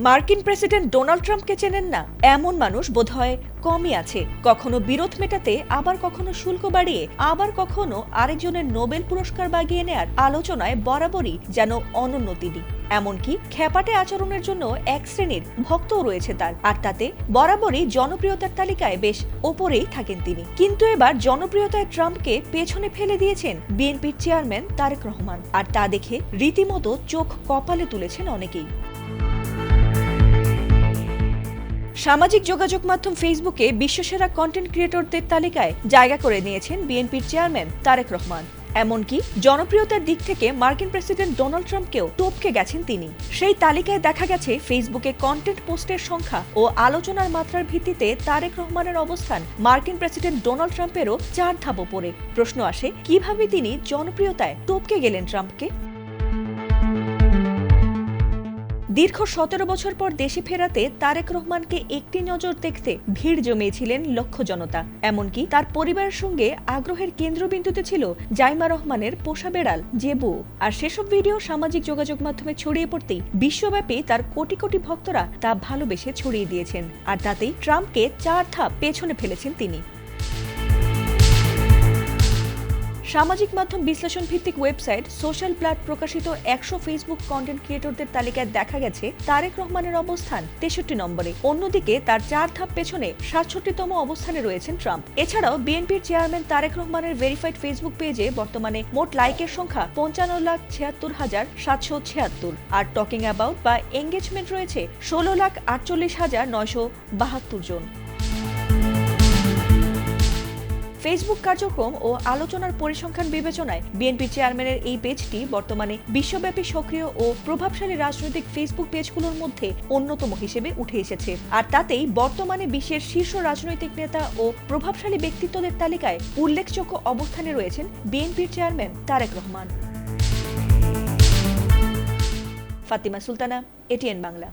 মার্কিন president Donald ট্রাম্পকে চেনেন না এমন মানুষ বোধহয় কমই আছে। কখনো বিরোধ মেটাতে, আবার কখনো শুল্ক বাড়িয়ে, আবার কখনো আরেকজনের নোবেল পুরস্কার বাগিয়ে নেয়ার আলোচনায় বরাবরই যেন অনন্য তিনি। এমনকি খ্যাপাটে আচরণের জন্য এক শ্রেণীর ভক্তও রয়েছে তার, আর তাতে বরাবরই জনপ্রিয়তার তালিকায় বেশ ওপরেই থাকেন তিনি। কিন্তু এবার জনপ্রিয়তায় ট্রাম্পকে পেছনে ফেলে দিয়েছেন বিএনপির চেয়ারম্যান তারেক রহমান, আর তা দেখে রীতিমতো চোখ কপালে তুলেছেন অনেকেই। সামাজিক যোগাযোগ মাধ্যম ফেসবুকে বিশ্বসেরা কন্টেন্ট ক্রিয়েটরদের তালিকায় জায়গা করে নিয়েছেন বিএনপির চেয়ারম্যান তারেক রহমান। এমনকি জনপ্রিয়তার দিক থেকে মার্কিন প্রেসিডেন্ট ডোনাল্ড ট্রাম্পকেও টপকে গেছেন তিনি। সেই তালিকায় দেখা গেছে ফেসবুকে কন্টেন্ট পোস্টের সংখ্যা ও আলোচনার মাত্রার ভিত্তিতে তারেক রহমানের অবস্থান মার্কিন প্রেসিডেন্ট ডোনাল্ড ট্রাম্পেরও 4 ধাপ ওপরে। প্রশ্ন আসে, কিভাবে তিনি জনপ্রিয়তায় টপকে গেলেন ট্রাম্পকে? দীর্ঘ 17 বছর পর দেশে ফেরাতে তারেক রহমানকে একটি নজর দেখতে ভিড় জমিয়েছিলেন লক্ষ জনতা। এমনকি তার পরিবারের সঙ্গে আগ্রহের কেন্দ্রবিন্দুতে ছিল জাইমা রহমানের পোষা বেড়াল জেবু। আর সেসব ভিডিও সামাজিক যোগাযোগ মাধ্যমে ছড়িয়ে পড়তেই বিশ্বব্যাপী তার কোটি কোটি ভক্তরা তা ভালোবেসে ছড়িয়ে দিয়েছেন, আর তাতেই ট্রাম্পকে 4 ধাপ পেছনে ফেলেছেন তিনি। সামাজিক মাধ্যম বিশ্লেষণ ভিত্তিক ওয়েবসাইট সোশ্যাল প্ল্যাট প্রকাশিত 100 ফেসবুক কন্টেন্ট ক্রিয়েটরদের তালিকায় দেখা গেছে তারেক রহমানের অবস্থান 63 নম্বরে। অন্যদিকে তার 4 ধাপ পেছনে 67তম অবস্থানে রয়েছেন ট্রাম্প। এছাড়াও বিএনপির চেয়ারম্যান তারেক রহমানের ভেরিফাইড ফেসবুক পেজে বর্তমানে মোট লাইকের সংখ্যা 55,76,776, আর টকিং অ্যাবাউট বা এঙ্গেজমেন্ট রয়েছে 16,48,972 জন। ফেসবুক কার্যক্রম ও আলোচনার পরিসংখ্যান বিবেচনায় বিএনপি চেয়ারম্যানের এই পেজটি বর্তমানে বিশ্বব্যাপী সক্রিয় ও প্রভাবশালী রাজনৈতিক ফেসবুক পেজগুলোর মধ্যে অন্যতম হিসেবে উঠে এসেছে। আর তাতেই বর্তমানে বিশ্বের শীর্ষ রাজনৈতিক নেতা ও প্রভাবশালী ব্যক্তিত্বদের তালিকায় উল্লেখযোগ্য অবস্থানে রয়েছেন বিএনপির চেয়ারম্যান তারেক রহমান। ফাতিমা সুলতানা, এটিএন বাংলা।